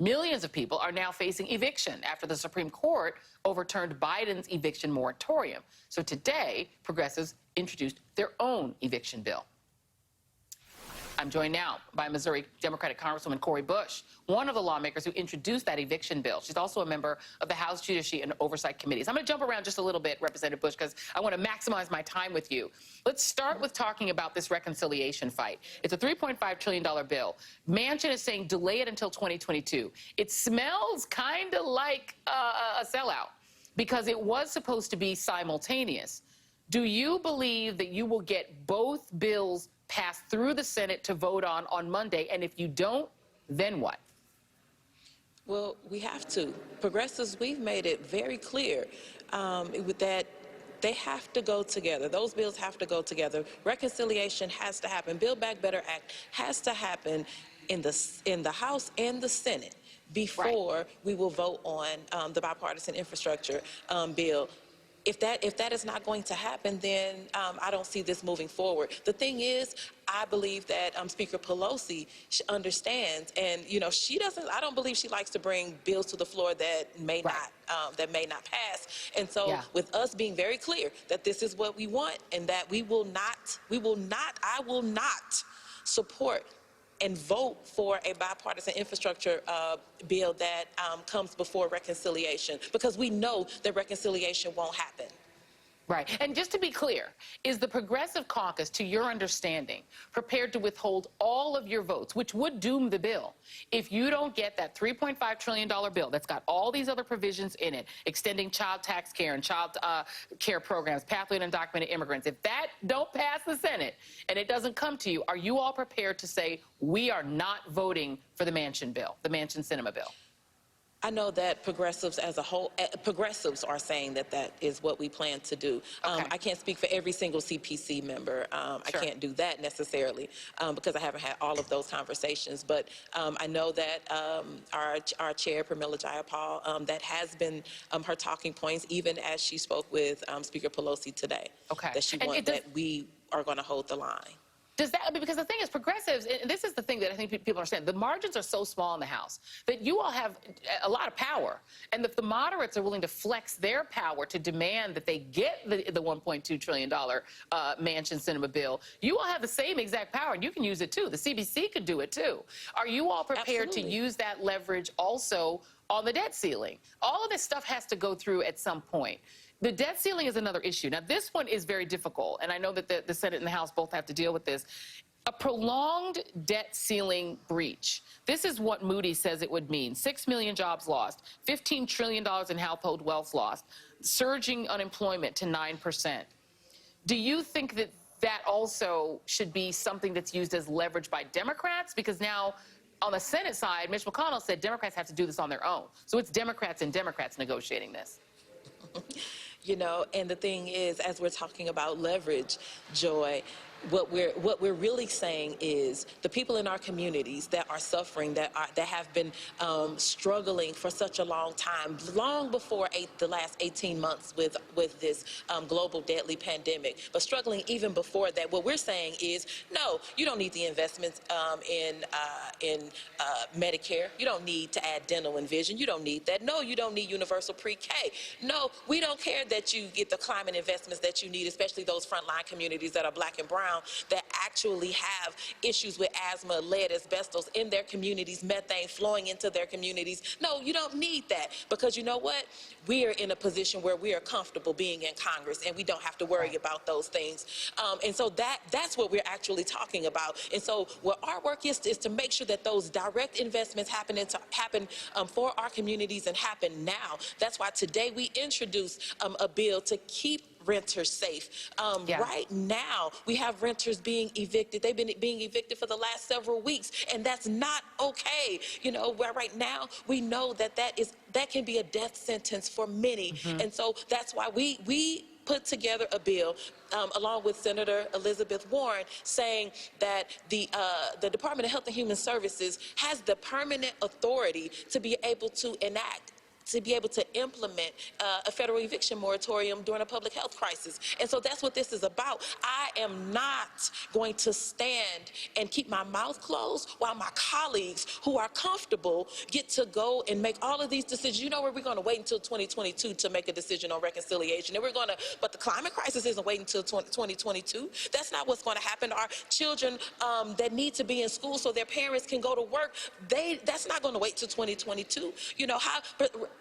Millions of people are now facing eviction after the Supreme Court overturned Biden's eviction moratorium. So today, progressives introduced their own eviction bill. I'm joined now by Missouri Democratic Congresswoman Cori Bush, one of the lawmakers who introduced that eviction bill. She's also a member of the House Judiciary and Oversight committees. I'm going to jump around just a little bit, Representative Bush, because I want to maximize my time with you. Let's start with talking about this reconciliation fight. It's a $3.5 trillion bill. Manchin is saying delay it until 2022. It smells kind of like a sellout because it was supposed to be simultaneous. Do you believe that you will get both bills passed through the Senate to vote on Monday? And if you don't, then what? Well, we have to. Progressives, we've made it very clear that they have to go together. Those bills have to go together. Reconciliation has to happen. Build Back Better Act has to happen in the House and the Senate before we will vote on the bipartisan infrastructure bill. If that is not going to happen, then I don't see this moving forward. The thing is, I believe that Speaker Pelosi understands, and she doesn't. I don't believe she likes to bring bills to the floor that may not pass. And so, with us being very clear that this is what we want, and that I will not support and vote for a bipartisan infrastructure bill that comes before reconciliation, because we know that reconciliation won't happen. Right. And just to be clear, is the Progressive Caucus, to your understanding, prepared to withhold all of your votes, which would doom the bill, if you don't get that $3.5 trillion bill that's got all these other provisions in it, extending child tax care and child care programs, pathway to undocumented immigrants? If that don't pass the Senate and it doesn't come to you, are you all prepared to say, we are not voting for the Manchin bill, the Manchin Sinema bill? I know that progressives as a whole, progressives are saying that that is what we plan to do. I can't speak for every single CPC member. I can't do that necessarily because I haven't had all of those conversations. But I know that our chair, Pramila Jayapal, that has been her talking points, even as she spoke with Speaker Pelosi today, that she wants that we are going to hold the line. Does that, because the thing is, progressives, and this is the thing that I think people understand, the margins are so small in the House that you all have a lot of power. And if the moderates are willing to flex their power to demand that they get the $1.2 trillion Manchin Sinema bill, you all have the same exact power, and you can use it too. The CBC could do it too. Are you all prepared to use that leverage also on the debt ceiling? All of this stuff has to go through at some point. The debt ceiling is another issue. Now, this one is very difficult, and I know that the Senate and the House both have to deal with this. A prolonged debt ceiling breach. This is what Moody's says it would mean. 6 million jobs lost, $15 trillion in household wealth lost, surging unemployment to 9%. Do you think that that also should be something that's used as leverage by Democrats? Because now, on the Senate side, Mitch McConnell said Democrats have to do this on their own. So it's Democrats and Democrats negotiating this. And the thing is, as we're talking about leverage, Joy, what we're really saying is the people in our communities that are suffering, that have been struggling for such a long time, long before the last 18 months with this global deadly pandemic, but struggling even before that. What we're saying is, no, you don't need the investments in Medicare. You don't need to add dental and vision. You don't need that. No, you don't need universal pre-K. No, we don't care that you get the climate investments that you need, especially those frontline communities that are Black and brown, that actually have issues with asthma, lead, asbestos in their communities, methane flowing into their communities. No, you don't need that, because you know what? We are in a position where we are comfortable being in Congress, and we don't have to worry about those things. And so that's what we're actually talking about. And so what our work is to make sure that those direct investments happen for our communities and happen now. That's why today we introduced a bill to keep renters safe. Right now, we have renters being evicted. They've been being evicted for the last several weeks, and that's not okay. Where right now we know that can be a death sentence for many, and so that's why we put together a bill along with Senator Elizabeth Warren, saying that the Department of Health and Human Services has the permanent authority to be able to enact to be able to implement a federal eviction moratorium during a public health crisis. And so that's what this is about. I am not going to stand and keep my mouth closed while my colleagues who are comfortable get to go and make all of these decisions. You know where we're going to wait until 2022 to make a decision on reconciliation. And but the climate crisis isn't waiting until 2022. That's not what's going to happen. Our children that need to be in school so their parents can go to work, that's not going to wait till 2022. You know,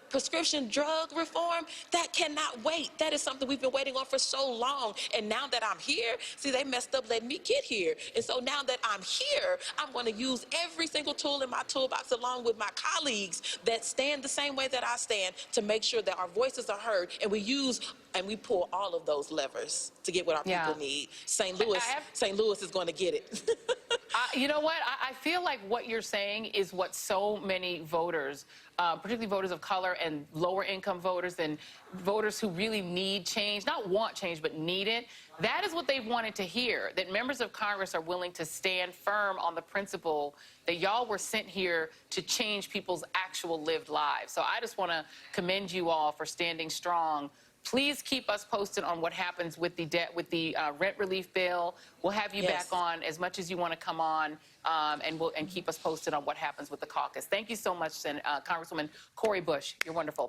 prescription drug reform, that cannot wait. That is something we've been waiting on for so long. And now that I'm here, see, they messed up letting me get here. And so now that I'm here, I'm going to use every single tool in my toolbox along with my colleagues that stand the same way that I stand to make sure that our voices are heard, and we pull all of those levers to get what our people need. St. Louis is going to get it. You know what? I feel like what you're saying is what so many voters, particularly voters of color and lower income voters and voters who really need change, not want change, but need it, that is what they've wanted to hear, that members of Congress are willing to stand firm on the principle that y'all were sent here to change people's actual lived lives. So I just want to commend you all for standing strong. Please keep us posted on what happens with the rent relief bill. We'll have you back on as much as you want to come on, and keep us posted on what happens with the caucus. Thank you so much, Congresswoman Cori Bush. You're wonderful.